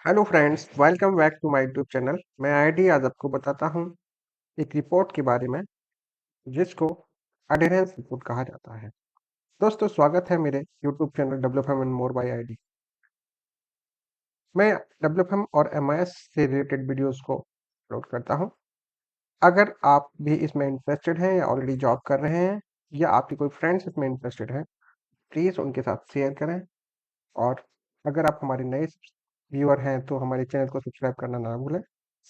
Hello friends, welcome back to my YouTube channel. मैं आईडी आज आपको बताता हूँ एक रिपोर्ट के बारे में जिसको अडेरेंस रिपोर्ट कहा जाता है। दोस्तों, स्वागत है मेरे YouTube channel development and more by ID. मैं डेवलपमेंट और एमआईएस से रिलेटेड वीडियोस को अपलोड करता हूँ। अगर आप भी इसमें इंटरेस्टेड हैं या ऑलरेडी जॉब कर रहे हैं या आपके कोई फ्रेंड्स इसमें इंटरेस्टेड हैं, प्लीज़ उनके साथ शेयर करें। और अगर आप हमारे नए व्यूअर हैं तो हमारे चैनल को सब्सक्राइब करना ना भूलें।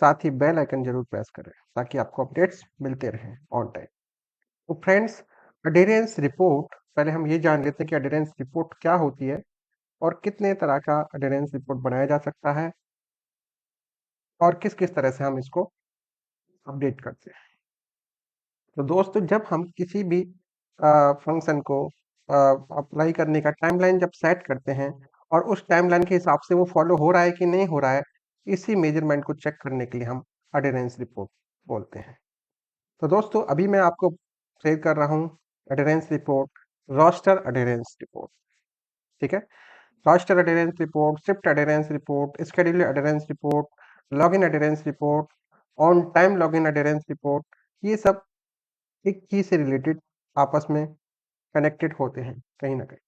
साथ ही बेल आइकन जरूर प्रेस करें ताकि आपको अपडेट्स मिलते रहें ऑन टाइम। तो फ्रेंड्स, अडेरेंस रिपोर्ट, पहले हम ये जान लेते हैं कि अडेरेंस रिपोर्ट क्या होती है और कितने तरह का अडेरेंस रिपोर्ट बनाया जा सकता है और किस किस तरह से हम इसको अपडेट करते हैं। तो दोस्तों, जब हम किसी भी फंक्शन को अप्लाई करने का टाइमलाइन जब सेट करते हैं और उस टाइमलाइन के हिसाब से वो फॉलो हो रहा है कि नहीं हो रहा है, इसी मेजरमेंट को चेक करने के लिए हम अडेरेंस रिपोर्ट बोलते हैं। तो दोस्तों, अभी मैं आपको शेयर कर रहा हूँ adherence report, roster adherence report. ठीक है, roster adherence report, shift adherence report, schedule adherence report, login adherence report, on time login adherence report, ये सब एक चीज से रिलेटेड आपस में कनेक्टेड होते हैं कहीं ना कहीं।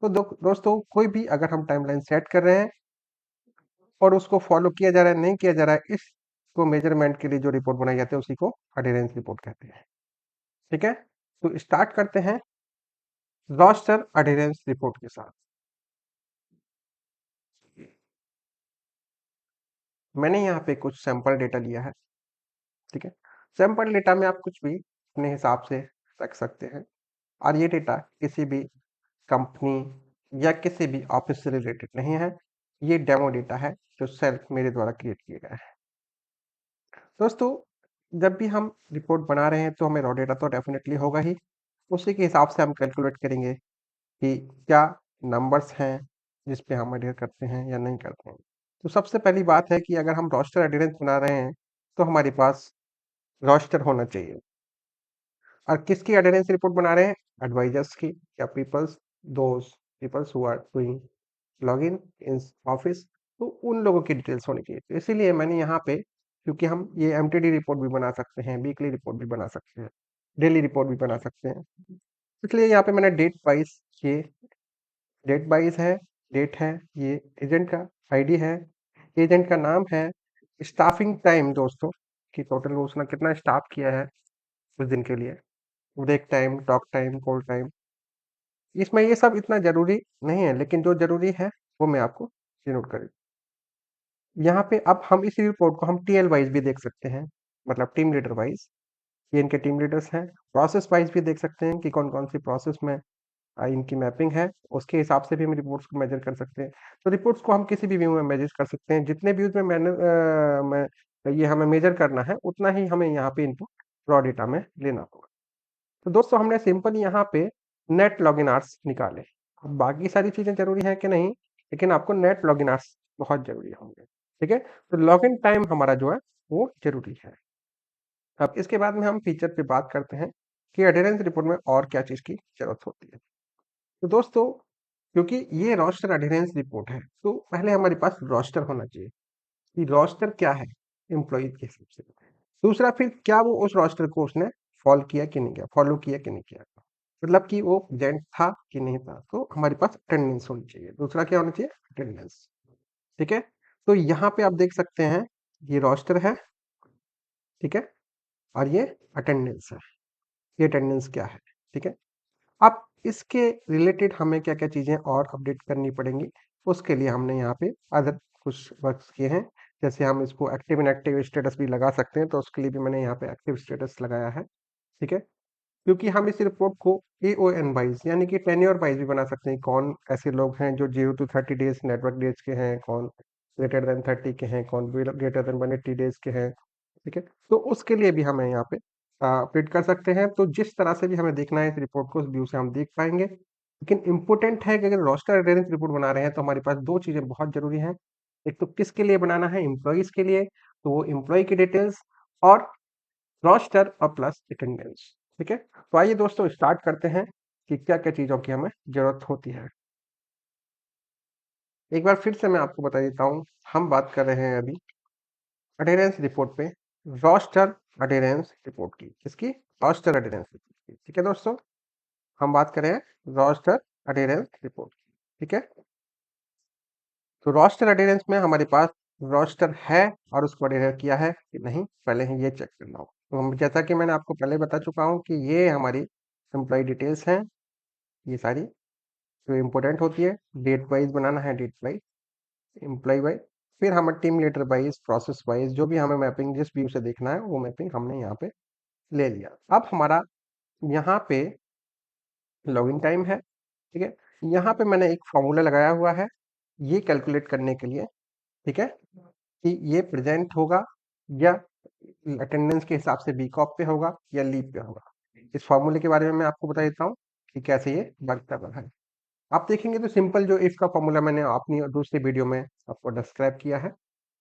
तो दोस्तों, कोई भी अगर हम टाइमलाइन सेट कर रहे हैं और उसको फॉलो किया जा रहा है नहीं किया जा रहा है, इसको मेजरमेंट के लिए जो रिपोर्ट बनाई जाती है उसी को अडेरेंस रिपोर्ट कहते हैं। ठीक है, तो स्टार्ट करते हैं रोस्टर अडेरेंस रिपोर्ट के साथ। मैंने यहाँ पे कुछ सैंपल डेटा लिया है। ठीक है, सैंपल डेटा में आप कुछ भी अपने हिसाब से रख सकते हैं और ये डेटा किसी भी कंपनी या किसी भी ऑफिस से रिलेटेड नहीं है। ये डेमो डेटा है जो सेल्फ मेरे द्वारा क्रिएट किए गए हैं। दोस्तों, जब भी हम रिपोर्ट बना रहे हैं तो हमें रॉ डेटा तो डेफिनेटली होगा ही। उसी के हिसाब से हम कैलकुलेट करेंगे कि क्या नंबर्स हैं जिस पे हम एडहेर करते हैं या नहीं करते हैं। तो सबसे पहली बात है कि अगर हम रोस्टर एडहेरेंस बना रहे हैं तो हमारे पास रोस्टर होना चाहिए। और किसकी एडहेरेंस रिपोर्ट बना रहे हैं? एडवाइजर्स की या those peoples who are doing login in office. तो उन लोगों की डिटेल्स होनी चाहिए। तो इसीलिए मैंने यहाँ पे, क्योंकि हम ये एमटीडी रिपोर्ट भी बना सकते हैं, वीकली रिपोर्ट भी बना सकते हैं, डेली रिपोर्ट भी बना सकते हैं, इसलिए यहाँ पे मैंने डेट वाइज, ये डेट वाइज है, डेट है, ये एजेंट का आईडी है, एजेंट का नाम है, स्टाफिंग टाइम दोस्तों कि टोटल उसने कितना स्टाफ किया है उस दिन के लिए, break time, talk time, call time. इसमें ये सब इतना जरूरी नहीं है, लेकिन जो जरूरी है वो मैं आपको नोट करें। यहाँ पे अब हम इस रिपोर्ट को हम टीएल वाइज भी देख सकते हैं, मतलब टीम लीडर वाइज। ये इनके टीम लीडर्स हैं। प्रोसेस वाइज भी देख सकते हैं कि कौन कौन सी प्रोसेस में इनकी मैपिंग है, उसके हिसाब से भी हम रिपोर्ट्स को मेजर कर सकते हैं। तो रिपोर्ट्स को हम किसी भी व्यू में मेजर कर सकते हैं। जितने व्यूज में ये हमें मेजर करना है उतना ही हमें यहाँ पे इनपुट रॉ डेटा में लेना होगा। तो दोस्तों, हमने सिंपल यहाँ पे नेट लॉगिन आवर्स निकाले। अब बाकी सारी चीजें जरूरी है कि नहीं, लेकिन आपको नेट लॉगिन आवर्स बहुत जरूरी होंगे। ठीक है, तो लॉगिन टाइम हमारा जो है वो जरूरी है। अब इसके बाद में हम फीचर पे बात करते हैं कि अडेरेंस रिपोर्ट में और क्या चीज की जरूरत होती है। तो दोस्तों, क्योंकि ये रोस्टर अडेरेंस रिपोर्ट है तो पहले हमारे पास रोस्टर होना चाहिए कि रोस्टर क्या है एम्प्लॉय के हिसाब से। दूसरा, फिर क्या वो उस रोस्टर को उसने फॉलो किया कि नहीं किया, फॉलो किया कि नहीं किया, मतलब कि वो जेंट था कि नहीं था। तो हमारे पास अटेंडेंस होनी चाहिए। दूसरा क्या होना चाहिए? अटेंडेंस। ठीक है, तो यहाँ पे आप देख सकते हैं ये रोस्टर है। ठीक है, और ये अटेंडेंस है। ये अटेंडेंस क्या है? ठीक है, अब इसके रिलेटेड हमें क्या क्या चीजें और अपडेट करनी पड़ेंगी, उसके लिए हमने यहाँ पे अदर कुछ वर्क्स किए हैं। जैसे हम इसको एक्टिव इनएक्टिव स्टेटस भी लगा सकते हैं, तो उसके लिए भी मैंने यहाँ पे एक्टिव स्टेटस लगाया है। ठीक है, क्योंकि हम इस रिपोर्ट को एओएन वाइज यानी कि टेन्योर वाइज भी बना सकते हैं। कौन ऐसे लोग हैं जो 0 to 30 डेज नेटवर्क डेज के हैं, कौन ग्रेटर देन 30 के हैं, कौन ग्रेटर देन 180 डेज के हैं। ठीक है, तो उसके लिए भी हमें यहाँ पे अपडेट कर सकते हैं। तो जिस तरह से भी हमें देखना है इस रिपोर्ट को, उस व्यू से हम देख पाएंगे। लेकिन इंपॉर्टेंट है कि अगर रोस्टर अडेरेंस रिपोर्ट बना रहे हैं तो हमारे पास दो चीजें बहुत जरूरी हैं। एक तो किसके लिए बनाना है? एम्प्लॉयज के लिए, तो वो एम्प्लॉय की डिटेल्स और रोस्टर और प्लस अटेंडेंस। ठीक है, तो आइए दोस्तों स्टार्ट करते हैं कि क्या क्या चीजों की हमें जरूरत होती है। एक बार फिर से मैं आपको बता देता हूँ, हम बात कर रहे हैं अभी अटेंडेंस रिपोर्ट पे, रोस्टर अटेंडेंस रिपोर्ट की। किसकी? रोस्टर अटेंडेंस रिपोर्ट की। ठीक है दोस्तों, हम बात कर रहे हैं रोस्टर अटेंडेंस रिपोर्ट की। ठीक है, तो रोस्टर अटेंडेंस में हमारे पास रोस्टर है और उसको अटेंड किया है कि नहीं, पहले ही ये चेक करना होगा। तो हम, जैसा कि मैंने आपको पहले बता चुका हूँ कि ये हमारी एम्प्लॉय डिटेल्स हैं, ये सारी जो इम्पोर्टेंट होती है। डेट वाइज बनाना है, डेट वाइज, एम्प्लॉय वाइज, फिर हमें team leader wise, process wise, जो भी हमें मैपिंग जिस व्यू से देखना है वो मैपिंग हमने यहाँ पे ले लिया। अब हमारा यहाँ पे लॉगिन टाइम है। ठीक है, यहाँ पे मैंने एक फॉर्मूला लगाया हुआ है ये कैलकुलेट करने के लिए। ठीक है, कि ये प्रेजेंट होगा या अटेंडेंस के हिसाब से वीक ऑफ पे होगा या लीव पे होगा। इस फॉर्मूले के बारे में मैं आपको बता देता हूँ कि कैसे ये वर्क कर रहा है। आप देखेंगे तो सिंपल जो इफ का फॉर्मूला मैंने अपनी दूसरी वीडियो में आपको डिस्क्राइब किया है,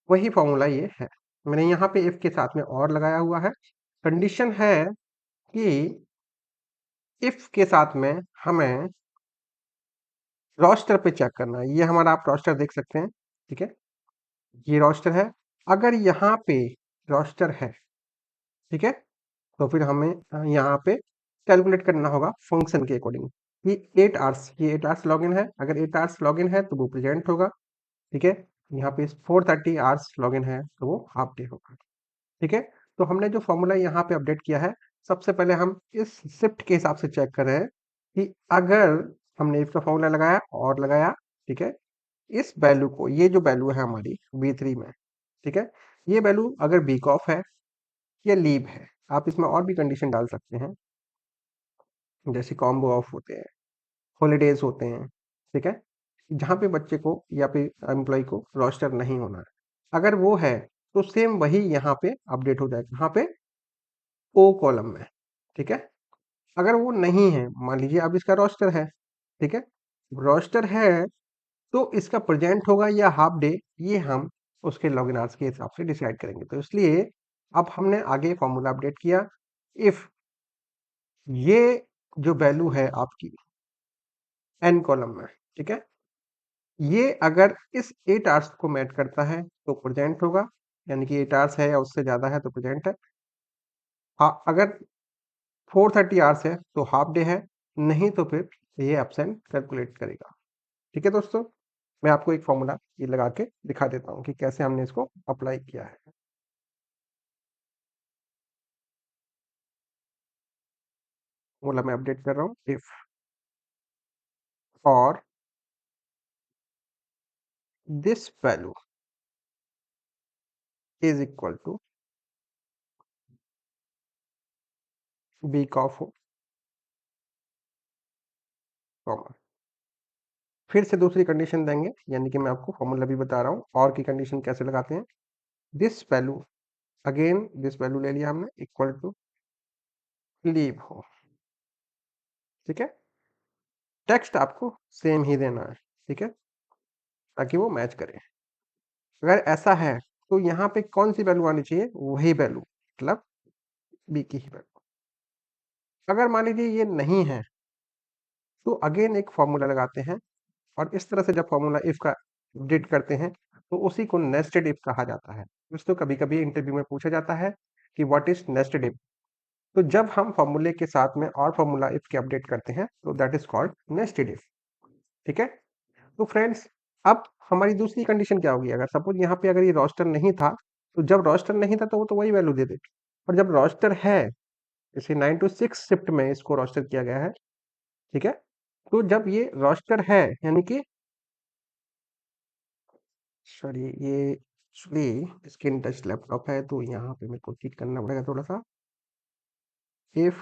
वही फॉर्मूला ये है। मैंने यहाँ पे इफ के साथ में और लगाया हुआ है। कंडीशन है कि इफ के साथ में हमें रोस्टर पे चेक करना है। ये हमारा आप रोस्टर देख सकते हैं। ठीक है, ये रोस्टर है। अगर यहाँ पे रोस्टर है, ठीक है, तो फिर हमें यहाँ पे कैलकुलेट करना होगा फंक्शन के अकॉर्डिंग कि 8 आवर्स, ये 8 आवर्स लॉगिन है। अगर 8 आवर्स लॉगिन है तो वो प्रेजेंट होगा। ठीक है, यहाँ पे 430 आवर्स लॉगिन है तो वो हाफ डे होगा। ठीक है, तो हमने जो फॉर्मूला यहाँ पे अपडेट किया है, सबसे पहले हम इस शिफ्ट के हिसाब से चेक कर रहे हैं कि अगर हमने इसका फॉर्मूला लगाया और लगाया, ठीक है, इस वैल्यू को, ये जो वैल्यू है हमारी B3 में, ठीक है, ये वैल्यू अगर वीक ऑफ है या लीव है, आप इसमें और भी कंडीशन डाल सकते हैं, जैसे कॉम्बो ऑफ होते हैं, हॉलीडेज होते हैं। ठीक है, जहाँ पे बच्चे को या फिर एम्प्लॉय को रोस्टर नहीं होना है, अगर वो है तो सेम वही यहाँ पे अपडेट हो जाएगा, यहाँ पे ओ कॉलम में। ठीक है, अगर वो नहीं है, मान लीजिए अब इसका रोस्टर है, ठीक है, रोस्टर है तो इसका प्रेजेंट होगा या हाफ डे, ये हम उसके लॉगिन आवर्स के हिसाब से डिसाइड करेंगे। तो इसलिए अब हमने आगे फॉर्मूला अपडेट किया। इफ ये जो वैल्यू है आपकी एन कॉलम में, ठीक है, ये अगर इस 8 आवर्स को मैच करता है तो प्रेजेंट होगा, यानी कि 8 आवर्स है या उससे ज्यादा है तो प्रेजेंट है। हाँ, अगर 430 आवर्स है तो हाफ डे है, नहीं तो फिर ये एब्सेंट कैलकुलेट करेगा। ठीक है दोस्तों, मैं आपको एक फॉर्मूला ये लगा के दिखा देता हूँ कि कैसे हमने इसको अप्लाई किया है। फॉर्मूला मैं अपडेट कर रहा हूँ, इफ और this value is equal to week off हो, कॉमा, फिर से दूसरी कंडीशन देंगे, यानी कि मैं आपको फॉर्मूला भी बता रहा हूँ और की कंडीशन कैसे लगाते हैं। This value, again this value ले लिया हमने, इक्वल टू लीव हो। ठीक है, टेक्स्ट आपको सेम ही देना है। ठीक है, ताकि वो मैच करे। अगर ऐसा है तो यहाँ पे कौन सी वैल्यू आनी चाहिए, वही वैल्यू, मतलब बी की ही वैल्यू। अगर मान लीजिए ये नहीं है तो अगेन एक फॉर्मूला लगाते हैं, और इस तरह से जब फॉर्मूला इफ का अपडेट करते हैं तो उसी को नेस्टेड इफ कहा जाता है। दोस्तों, कभी कभी इंटरव्यू में पूछा जाता है कि व्हाट इज नेस्टेड इफ। तो जब हम फॉर्मूले के साथ में और फॉर्मूला इफ के अपडेट करते हैं तो that is called nested if. ठीक है, तो फ्रेंड्स, अब हमारी दूसरी कंडीशन क्या होगी, अगर सपोज यहाँ पे अगर ये रोस्टर नहीं था, तो जब रोस्टर नहीं था तो वो तो वही वैल्यू दे देगी। और जब रोस्टर है, जैसे 9 to 6 शिफ्ट में इसको रोस्टर किया गया है, ठीक है, तो जब ये रोस्टर है, यानी कि सॉरी, ये एक्चुअली स्क्रीन टच लैपटॉप है तो यहाँ पे मेरे को ठीक करना पड़ेगा थोड़ा सा। इफ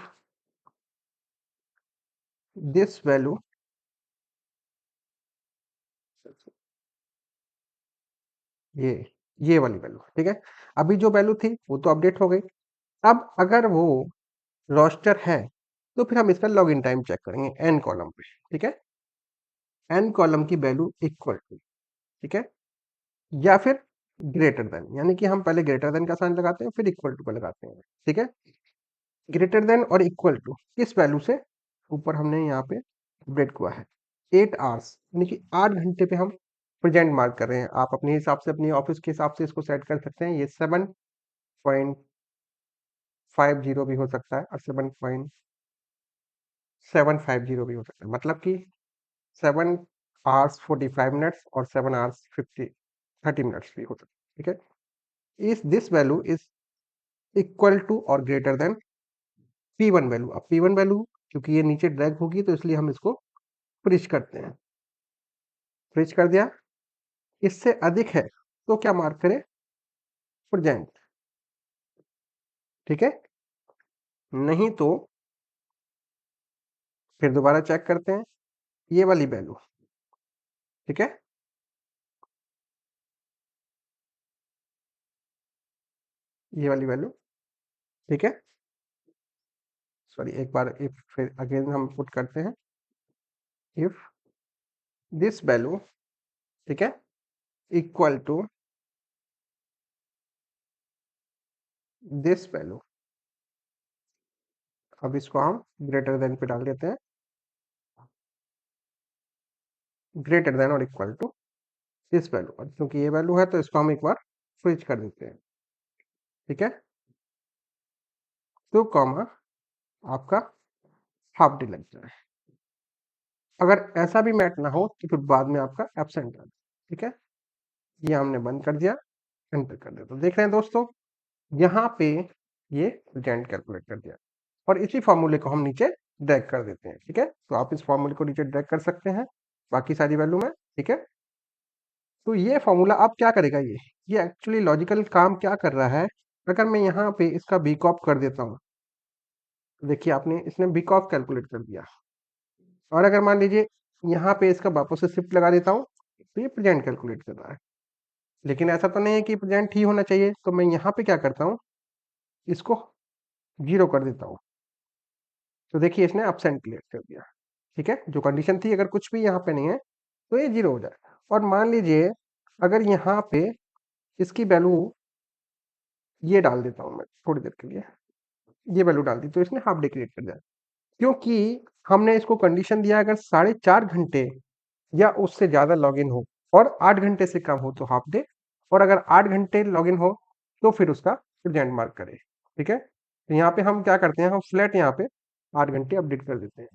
दिस वैल्यू, ये ये वाली वैल्यू, ठीक है, अभी जो वैल्यू थी वो तो अपडेट हो गई। अब अगर वो रोस्टर है तो फिर हम इसका लॉगिन टाइम चेक करेंगे एन कॉलम पे। ठीक है, एन कॉलम की वैल्यू इक्वल टू, ठीक है, या फिर ग्रेटर देन, यानी कि हम पहले ग्रेटर देन का साइन लगाते हैं फिर इक्वल टू का लगाते हैं। ठीक है, ग्रेटर देन और इक्वल टू किस वैल्यू से, ऊपर हमने यहाँ पे अपडेट किया है 8 आवर्स, यानी कि 8 घंटे पे हम प्रेजेंट मार्क कर रहे हैं। आप अपने हिसाब से, अपनी ऑफिस के हिसाब से इसको सेट कर सकते हैं। ये 7.50 भी हो सकता है और 7.750 भी हो सकता है, मतलब कि 7 hours 45 minutes और 7 hours 30 minutes भी हो सकता है। ठीक है, इस this value is equal to और ग्रेटर देन P1 वैल्यू। अब P1 वैल्यू क्योंकि ये नीचे ड्रैग होगी तो इसलिए हम इसको फ्रीज करते हैं। फ्रीज कर दिया, इससे अधिक है तो क्या मार्क करें? प्रेजेंट। ठीक है, नहीं तो फिर दोबारा चेक करते हैं ये वाली वैल्यू। ठीक है, ये वाली वैल्यू। ठीक है, सॉरी, एक बार इफ फिर अगेन हम पुट करते हैं, इफ दिस वैल्यू, ठीक है, इक्वल टू दिस वैल्यू। अब इसको हम ग्रेटर देन पे डाल देते हैं, ग्रेटर देन और इक्वल टू दिस वैल्यू। और क्योंकि ये वैल्यू है तो इसको हम एक बार स्विच कर देते हैं। ठीक है, तो कॉमा आपका हाफ डे लग जाए। अगर ऐसा भी मैच ना हो तो फिर बाद में आपका एब्सेंट आ जाए। ठीक है, ये हमने बंद कर दिया, एंटर कर दिया। तो देख रहे हैं दोस्तों, यहाँ पे ये प्रेजेंट कैलकुलेट कर दिया और इसी फॉर्मूले को हम नीचे ड्रैग कर देते हैं। ठीक है, तो आप इस फॉर्मूले को नीचे ड्रैग कर सकते हैं बाकी सारी वैल्यू में। ठीक है, तो ये फॉर्मूला अब क्या करेगा, ये एक्चुअली लॉजिकल काम क्या कर रहा है। अगर मैं यहाँ पे इसका बी कॉप कर देता हूँ, देखिए आपने, इसने बी कॉप कैलकुलेट कर दिया। और अगर मान लीजिए यहाँ पे इसका वापस से शिफ्ट लगा देता हूँ तो ये प्रेजेंट कैलकुलेट कर रहा है। लेकिन ऐसा तो नहीं है कि प्रेजेंट ही होना चाहिए, तो मैं यहाँ पे क्या करता हूँ, इसको 0 कर देता हूँ। तो देखिए इसने एब्सेंट क्लियर कर दिया। ठीक है, जो कंडीशन थी अगर कुछ भी यहाँ पे नहीं है तो ये 0 हो जाए। और मान लीजिए अगर यहाँ पे इसकी वैल्यू ये डाल देता हूँ मैं थोड़ी देर के लिए, ये वैल्यू डाल दी तो इसने हाफ डे क्रिएट कर दिया। क्योंकि हमने इसको कंडीशन दिया अगर 4.5 घंटे या उससे ज़्यादा लॉगिन हो और 8 घंटे से कम हो तो हाफ डे, और अगर 8 घंटे लॉगिन हो तो फिर उसका प्रेजेंट मार्क करें। ठीक है, तो यहाँ पे हम क्या करते हैं, हम फ्लैट यहाँ पे 8 घंटे अपडेट कर देते हैं।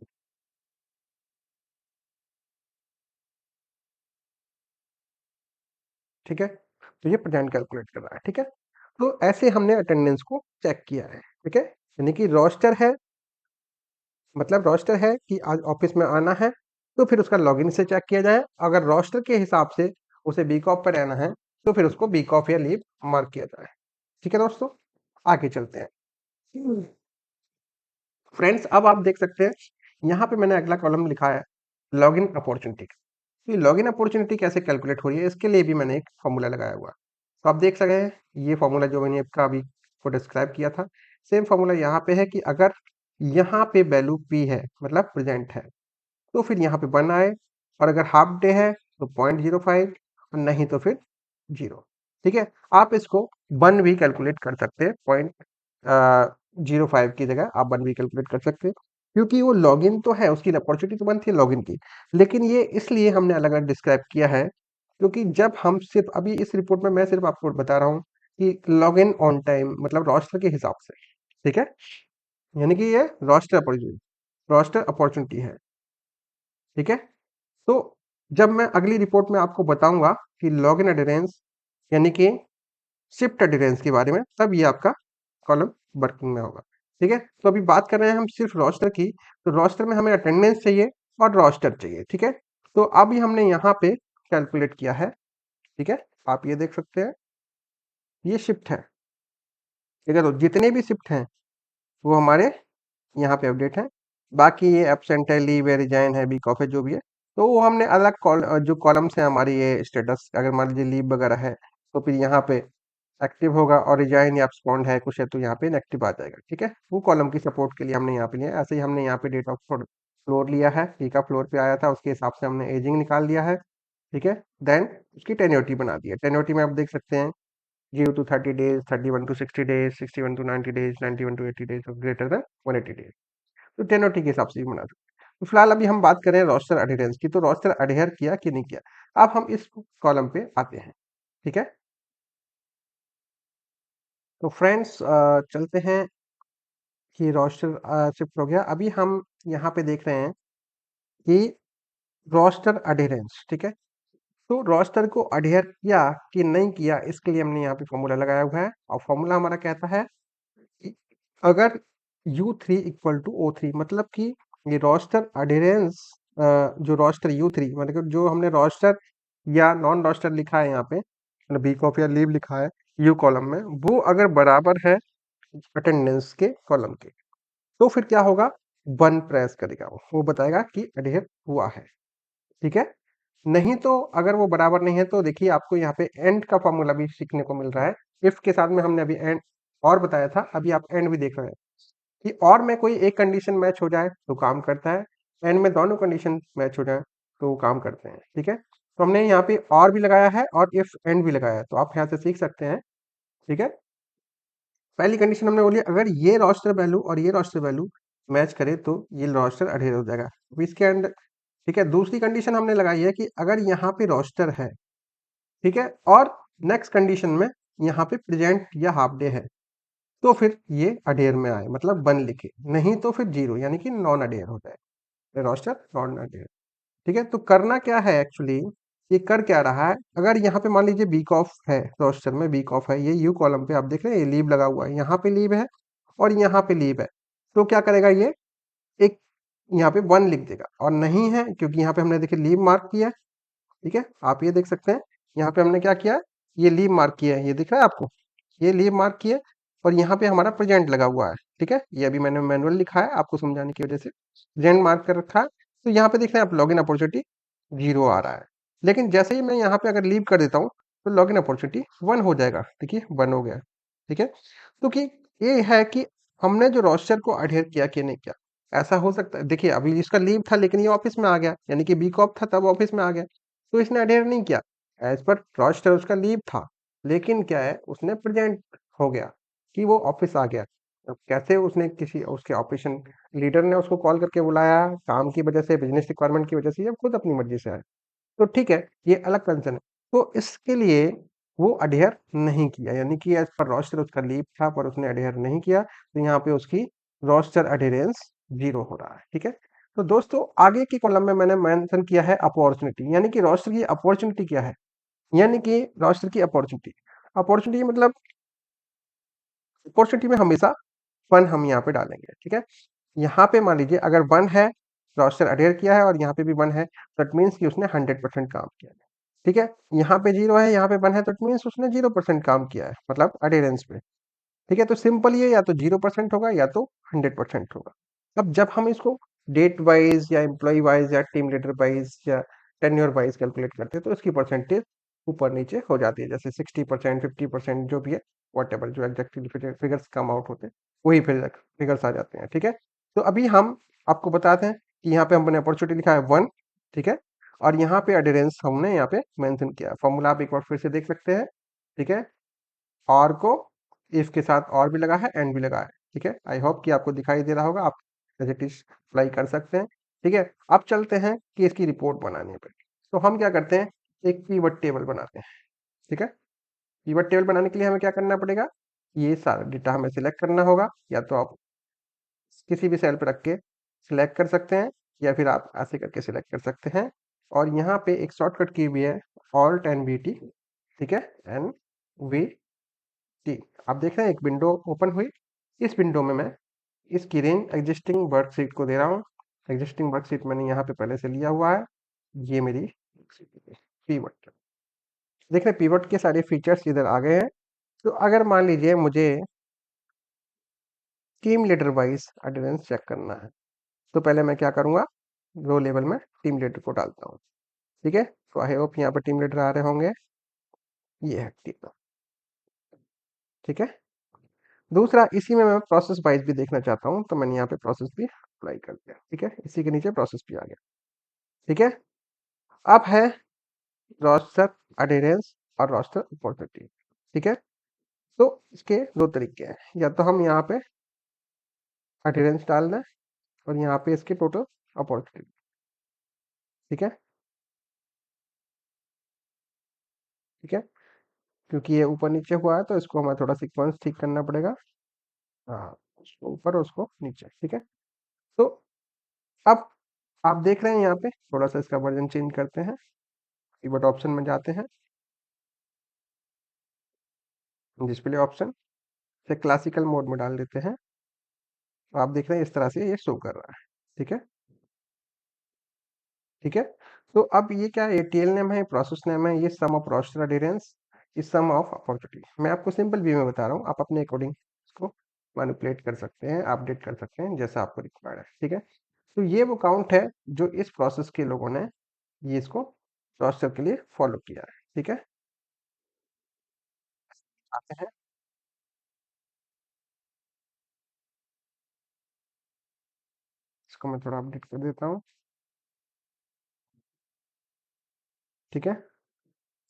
ठीक है, तो ये प्रेजेंट कैलकुलेट कर रहा है। ठीक है, तो ऐसे हमने अटेंडेंस को चेक किया है। ठीक है, यानी कि रोस्टर है, मतलब रोस्टर है कि आज ऑफिस में आना है तो फिर उसका लॉगिन से चेक किया जाए। अगर रोस्टर के हिसाब से उसे वीक ऑफ पर रहना है तो फिर उसको वीक ऑफ या लीव मार्क किया जाए। ठीक है दोस्तों, आगे चलते हैं। फ्रेंड्स, अब आप देख सकते हैं यहाँ पे मैंने अगला कॉलम लिखा है लॉगिन अपॉर्चुनिटी। ये लॉगिन अपॉर्चुनिटी कैसे कैलकुलेट हो रही है, इसके लिए भी मैंने एक फॉर्मूला लगाया हुआ है। तो आप देख सकते हैं ये फॉर्मूला जो मैंने आपका अभी को डिस्क्राइब किया था, सेम फॉर्मूला यहाँ पे है कि अगर यहाँ पे वैल्यू p है, मतलब प्रेजेंट है, तो फिर यहाँ पे 1 आए, और अगर हाफ डे है तो 0.05, और नहीं तो फिर 0। ठीक है, आप इसको 1 भी कैलकुलेट कर सकते हैं, 0.05 की जगह आप 1 भी कैलकुलेट कर सकते हैं, क्योंकि वो लॉगिन तो है, उसकी अपॉर्चुनिटी तो 1 थी लॉगिन की। लेकिन ये इसलिए हमने अलग अलग डिस्क्राइब किया है क्योंकि जब हम सिर्फ अभी इस रिपोर्ट में मैं सिर्फ आपको बता रहा हूँ कि लॉगिन ऑन टाइम मतलब रोस्टर के हिसाब से। ठीक है, यानी कि ये रोस्टर अपॉर्चुनिटी है। ठीक है, तो जब मैं अगली रिपोर्ट में आपको बताऊंगा कि लॉगिन एडरेंस यानी कि शिफ्ट एडरेंस के बारे में, तब ये आपका कॉलम वर्किंग में होगा। ठीक है, तो अभी बात कर रहे हैं हम सिर्फ रोस्टर की, तो रोस्टर में हमें अटेंडेंस चाहिए और रोस्टर चाहिए। ठीक है, तो अभी हमने यहाँ पे कैलकुलेट किया है। ठीक है, आप ये देख सकते हैं ये शिफ्ट है। ठीक है, तो जितने भी शिफ्ट हैं वो हमारे यहाँ पे अपडेट है। बाकी ये एब्सेंट है, लीव है, रिजाइन है, वीक ऑफ है, जो भी है तो वो हमने अलग जो कॉलम्स है हमारी, ये स्टेटस अगर मान लीजिए लीव वगैरह है तो फिर यहाँ पे एक्टिव होगा, और रिजाइन या एब्सकॉन्ड है कुछ है तो यहाँ पे इनएक्टिव आ जाएगा। ठीक है, वो कॉलम की सपोर्ट के लिए हमने यहाँ पे लिया है। ऐसे ही हमने यहाँ पे डेट ऑफ फ्लोर लिया है, टीका फ्लोर पे आया था उसके हिसाब से हमने एजिंग निकाल लिया है। ठीक है, देन उसकी टेन्योरिटी बना दी है। टेन्योरिटी में आप देख सकते हैं 0 to 30 days, 31 to 60 days, 61 to 90 days, 91 to 80 days और ग्रेटर देन 180 days। तो टेन्योरिटी के हिसाब से भी बना सकते हैं। तो फिलहाल अभी हम बात करें रोस्टर अडेरेंस की, तो रोस्टर अडेयर किया कि नहीं किया। अब हम इस कॉलम पे आते हैं, ठीक है। तो फ्रेंड्स चलते हैं कि रोस्टर शिफ्ट हो गया। अभी हम यहाँ पे देख रहे हैं कि रोस्टर अडेरेंस, ठीक है। तो रोस्टर को अडेयर किया कि नहीं किया, इसके लिए हमने यहाँ पे फॉर्मूला लगाया हुआ है, और फॉर्मूला हमारा कहता है कि अगर U3 इक्वल टू O3, मतलब कि ये रोस्टर अडेरेंस, जो रोस्टर U3 मतलब कि जो हमने रोस्टर या नॉन रोस्टर लिखा है यहाँ पे, मतलब बी कॉफ या लीव लिखा है यू कॉलम में, वो अगर बराबर है अटेंडेंस के कॉलम के, तो फिर क्या होगा, वन प्रेस करेगा, वो बताएगा कि अडेयर हुआ है, ठीक है। नहीं तो अगर वो बराबर नहीं है, तो देखिए आपको यहाँ पे एंड का फॉर्मूला भी सीखने को मिल रहा है। इफ के साथ में हमने अभी एंड और बताया था, अभी आप एंड भी देख रहे हैं कि और में कोई एक कंडीशन मैच हो जाए तो काम करता है, एंड में दोनों कंडीशन मैच हो जाए तो वो काम करते हैं, ठीक है। तो हमने यहाँ पे और भी लगाया है और इफ एंड भी लगाया है, तो आप यहाँ से सीख सकते हैं, ठीक है। पहली कंडीशन हमने बोली, अगर ये रोस्टर वैल्यू और ये रोस्टर वैल्यू मैच करे तो ये रोस्टर अडेयर हो जाएगा। अब इसके अंदर, ठीक है, दूसरी कंडीशन हमने लगाई है कि अगर यहाँ पे रोस्टर है, ठीक है, और नेक्स्ट कंडीशन में यहाँ पे प्रेजेंट या हाफ डे है, तो फिर ये अडेयर में आए, मतलब वन लिखे, नहीं तो फिर जीरो, यानी कि नॉन अडेयर हो जाए रोस्टर, नॉन अडेयर, ठीक है। तो करना क्या है एक्चुअली, ये कर क्या रहा है, अगर यहाँ पे मान लीजिए वीक ऑफ है, रोस्टर में वीक ऑफ है, ये यू कॉलम पे आप देख रहे हैं ये लीव लगा हुआ है, यहाँ पे लीव है और यहाँ पे लीव है, तो क्या करेगा ये, एक यहाँ पे वन लिख देगा, और नहीं है क्योंकि यहाँ पे हमने देखिए लीव मार्क किया है, ठीक है। आप ये देख सकते हैं यहाँ पे हमने क्या किया, ये लीव मार्क किया है, ये दिख रहा है आपको, ये लीव मार्क किया, और यहाँ पे हमारा प्रेजेंट लगा हुआ है, ठीक है। ये अभी मैंने मैनुअल लिखा है आपको समझाने की वजह से, प्रेजेंट मार्क कर रखा है। तो यहाँ पे देख रहे हैं आप, लॉगिन अपॉर्चुनिटी जीरो आ रहा है, लेकिन जैसे ही मैं यहाँ पे अगर लीव कर देता हूँ, तो लॉगिन अपॉर्चुनिटी वन हो जाएगा, देखिए वन हो गया, ठीक है। तो कि ये है कि हमने जो रोस्टर को अडेयर किया कि नहीं किया। ऐसा हो सकता है, देखिए अभी इसका लीव था लेकिन ये ऑफिस में आ गया, यानी कि बी कॉप था तब ऑफिस में आ गया, तो इसने अडेयर नहीं किया, एज पर रोस्टर उसका लीव था, लेकिन क्या है उसने प्रेजेंट हो गया कि वो ऑफिस आ गया। अब कैसे उसने किसी उसके ऑपरेशन लीडर ने उसको कॉल करके बुलाया, काम की वजह से, बिजनेस रिक्वायरमेंट की वजह से, या खुद अपनी मर्जी से आया, तो ठीक है, ये अलग कंसर्न है। तो इसके लिए वो अडेयर नहीं किया, यानी कि एज पर रोस्टर उसका लीव था पर उसने अडेयर नहीं किया, तो यहाँ पे उसकी रोस्टर अडेरेंस जीरो हो रहा है, ठीक है। तो दोस्तों आगे की कॉलम में मैंने मेंशन किया है अपॉर्चुनिटी, यानी कि रोस्टर की अपॉर्चुनिटी क्या है, यानी कि रोस्टर की अपॉर्चुनिटी, अपॉर्चुनिटी मतलब अपॉर्चुनिटी में हमेशा वन हम यहाँ पे डालेंगे, ठीक है। यहाँ पे मान लीजिए अगर वन है, रोस्टर अडेयर किया है, और यहाँ पे भी वन है, तो इट मीन्स कि उसने 100% काम किया है, ठीक है। यहाँ पे जीरो है, यहाँ पे वन है, तो इट मीन्स उसने 0% काम किया है, मतलब अडेरेंस पे, ठीक है। तो सिंपल ये या तो 0% होगा या तो 100% होगा। अब जब हम इसको डेट वाइज या एम्प्लॉय वाइज या टीम लीडर वाइज या टेन्योर वाइज कैलकुलेट करते हैं, तो इसकी परसेंटेज ऊपर नीचे हो जाती है, जैसे 60%, 50%, जो भी है, वट एवर जो एग्जैक्टली फिगर्स कम आउट होते हैं, वही फिर फिगर्स आ जाते हैं, ठीक है। तो अभी हम आपको बताते हैं कि यहाँ पे हमने अपॉर्चुनिटी लिखा है वन, ठीक है, और यहाँ पे अडेरेंस हमने यहाँ पे मेंशन किया है। फॉर्मूला आप एक बार फिर से देख सकते हैं, ठीक है। और को इफ के साथ और भी लगा है, एंड भी लगा है, ठीक है। आई होप कि आपको दिखाई दे रहा होगा, आप एज इट इज अप्लाई कर सकते हैं, ठीक है। अब चलते हैं कि इसकी रिपोर्ट बनाने पे। तो हम क्या करते हैं, एक पीवट टेबल बनाते हैं, ठीक है। पीवट टेबल बनाने के लिए हमें क्या करना पड़ेगा, ये सारा डेटा हमें सिलेक्ट करना होगा, या तो आप किसी भी सेल पर रख के सिलेक्ट कर सकते हैं, या फिर आप ऐसे करके सिलेक्ट कर सकते हैं। और यहाँ पे एक शॉर्टकट की भी है, ऑल्ट एन वी टी, ठीक है, एन वी टी। आप देख रहे हैं एक विंडो ओपन हुई, इस विंडो में मैं इसकी रेंज एग्जिस्टिंग वर्कशीट को दे रहा हूँ। एग्जिस्टिंग वर्कशीट मैंने यहाँ पे पहले से लिया हुआ है, ये मेरी पीवट, देख रहे हैं पीवट के सारे फीचर्स इधर आ गए हैं। तो अगर मान लीजिए मुझे team leader wise attendance check करना है, तो पहले मैं क्या करूँगा, रो लेवल में टीम लीडर को डालता हूँ, ठीक है। तो आई होप यहाँ पर टीम लीडर आ रहे होंगे, ये है टीम, ठीक है। दूसरा, इसी में मैं प्रोसेस वाइज भी देखना चाहता हूँ, तो मैंने यहाँ पे प्रोसेस भी अप्लाई कर दिया, ठीक है। इसी के नीचे प्रोसेस भी आ गया, ठीक है। अब है रोस्टर अडेरेंस और रोस्टर अपॉर्चुनिटी, ठीक है। तो इसके दो तरीके हैं, या तो हम यहाँ पे अटेंडेंस डाल दें और यहाँ पे इसके टोटल अपॉर्चुनिटी। ठीक है, ठीक है, क्योंकि ये ऊपर नीचे हुआ है तो इसको हमें थोड़ा सीक्वेंस ठीक करना पड़ेगा। हाँ, उसको ऊपर और उसको नीचे। ठीक है, तो अब आप देख रहे हैं यहाँ पे थोड़ा सा इसका वर्जन चेंज करते हैं, कीबोर्ड ऑप्शन में जाते हैं, डिस्प्ले ऑप्शन से क्लासिकल मोड में डाल देते हैं। तो आप देख रहे हैं इस तरह से ये शो कर रहा है। ठीक है, ठीक है, तो अब ये क्या है, टेल नेम है, प्रोसेस नेम है, ये सम ऑफ प्रोसेसर एडहेरेंस, ये सम ऑफ अपॉर्चुनिटी। मैं आपको सिंपल वे में बता रहा हूँ, आप अपने अकॉर्डिंग इसको मैनिपुलेट कर सकते हैं, अपडेट कर सकते हैं जैसा आपको रिक्वायर्ड है। ठीक है, तो ये वो काउंट है जो इस प्रोसेस के लोगों ने ये इसको प्रोसेसर के लिए फॉलो किया है। ठीक है, आते हैं, इसको मैं थोड़ा अपडेट कर देता हूँ। ठीक है,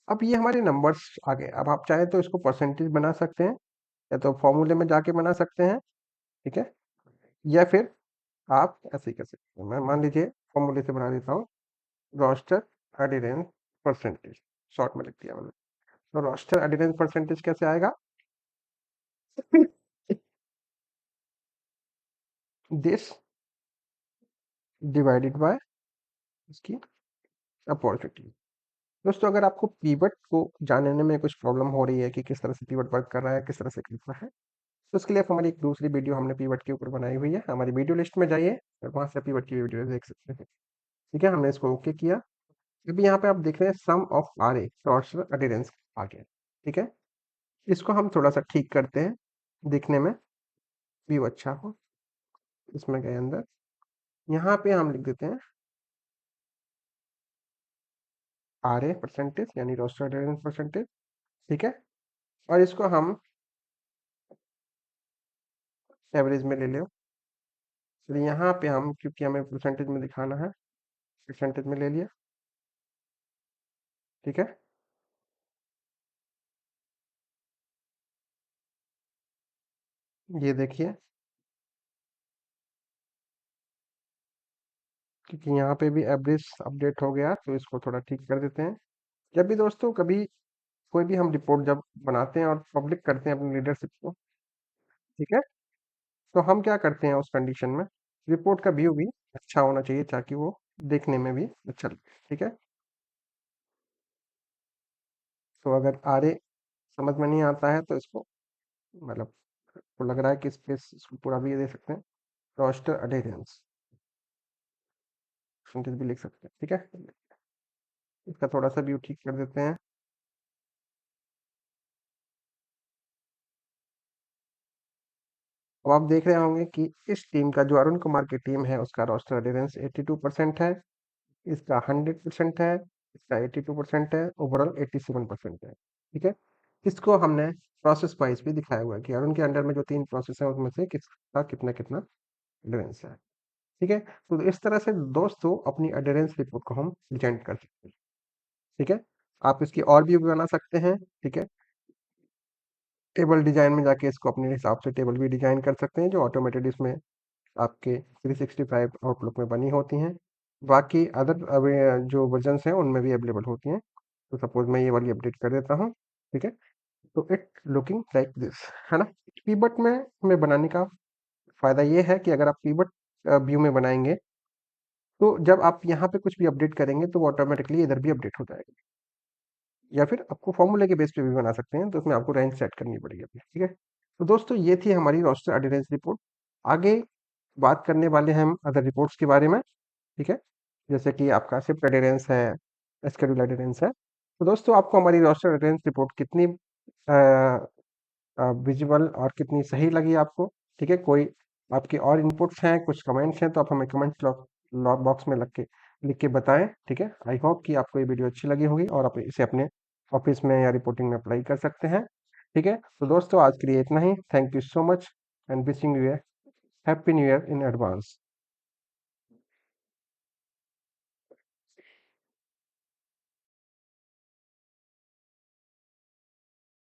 अब ये हमारे नंबर्स आ गए। अब आप चाहें तो इसको परसेंटेज बना सकते हैं, या तो फॉर्मूले में जाके बना सकते हैं। ठीक है, या फिर आप ऐसे ही कर सकते हैं। मैं मान लीजिए फॉर्मूले से बना देता हूँ, रोस्टर एडिडेंस परसेंटेज, शॉर्ट में लिख दिया मैंने। तो रोस्टर एडिडेंस परसेंटेज कैसे आएगा, दिस डिवाइडेड बाय इसकी अपॉर्चुनिटी। दोस्तों, अगर आपको पीवट को जानने में कुछ प्रॉब्लम हो रही है कि किस तरह से पीवट वर्क कर रहा है, किस तरह से कर रहा है, तो उसके लिए आप हमारी एक दूसरी वीडियो हमने पीवट के ऊपर बनाई हुई है, हमारी वीडियो लिस्ट में जाइए और वहां से पीवट की वीडियो देख सकते हैं। ठीक है, हमने इसको ओके किया। अभी यहाँ पे आप देख रहे हैं सम of R A torture adherence आ गया। ठीक है, इसको हम थोड़ा सा ठीक करते हैं, दिखने में व्यू अच्छा हो। इसमें गए अंदर, यहाँ पे हम लिख देते हैं आर ए परसेंटेज, यानी रोस्टर अडेरेंस परसेंटेज। ठीक है, और इसको हम एवरेज में ले लो। तो यहाँ पे हम, क्योंकि हमें परसेंटेज में दिखाना है, परसेंटेज में ले लिया। ठीक है, ये देखिए, क्योंकि यहाँ पे भी एवरेज अपडेट हो गया तो इसको थोड़ा ठीक कर देते हैं। जब भी दोस्तों कभी कोई भी हम रिपोर्ट जब बनाते हैं और पब्लिक करते हैं अपनी लीडरशिप को, ठीक है, तो हम क्या करते हैं उस कंडीशन में, रिपोर्ट का व्यू भी अच्छा होना चाहिए ताकि वो देखने में भी अच्छा लगे। ठीक है, तो अगर आरे समझ में नहीं आता है तो इसको, मतलब तो लग रहा है कि स्पेस इसको पूरा भी दे सकते हैं, रोस्टर अडेरेंस परसेंटेज भी लिख सकते हैं। ठीक है, इसका थोड़ा सा व्यू ठीक कर देते हैं। अब आप देख रहे होंगे कि इस टीम का, जो अरुण कुमार की टीम है, उसका रोस्टर अडेरेंस 82% है, इसका 100% है, इसका 82% है, ओवरऑल 87% है। ठीक है, इसको हमने प्रोसेस वाइज भी दिखाया हुआ है कि अरुण के अंडर में जो 3 प्रोसेस है उसमें से किसका कितना कितना अडेरेंस है। ठीक है, तो इस तरह से दोस्तों अपनी अडेरेंस रिपोर्ट को हम डिजाइन कर सकते हैं। ठीक है, आप इसकी और भी बना सकते हैं। ठीक है, टेबल डिजाइन में जाके इसको अपने हिसाब से टेबल भी डिजाइन कर सकते हैं, जो ऑटोमेटेड इसमें आपके 365 आउटलुक में बनी होती हैं। बाकी अदर जो वर्जन्स हैं उनमें भी अवेलेबल होती हैं। तो सपोज मैं ये वाली अपडेट कर देता हूँ। ठीक है, तो इट लुकिंग लाइक दिस, है ना। पीबट में हमें बनाने का फ़ायदा ये है कि अगर आप पीबट व्यू में बनाएंगे, तो जब आप यहाँ पे कुछ भी अपडेट करेंगे तो वो ऑटोमेटिकली इधर भी अपडेट हो जाएगा। या फिर आपको फॉर्मूले के बेस पे भी बना सकते हैं, तो उसमें आपको रेंज सेट करनी पड़ेगी अपनी। ठीक है, तो दोस्तों ये थी हमारी रोस्टर एडिडेंस रिपोर्ट। आगे बात करने वाले हैं हम अदर रिपोर्ट्स के बारे में। ठीक है, जैसे कि आपका शिफ्ट एडिडेंस है, स्केड्यूल एडिडेंस है। तो दोस्तों आपको हमारी रोस्टर एडिडेंस रिपोर्ट कितनी विजुअल और कितनी सही लगी आपको, ठीक है, कोई आपके और इनपुट्स हैं, कुछ कमेंट्स हैं, तो आप हमें कमेंट लॉग बॉक्स में लिख के बताएं। ठीक है, आई होप कि आपको ये वीडियो अच्छी लगी होगी और आप इसे अपने ऑफिस में या रिपोर्टिंग में अप्लाई कर सकते हैं। ठीक है, तो दोस्तों आज के लिए इतना ही। Thank you so much and wishing you a happy new year in advance.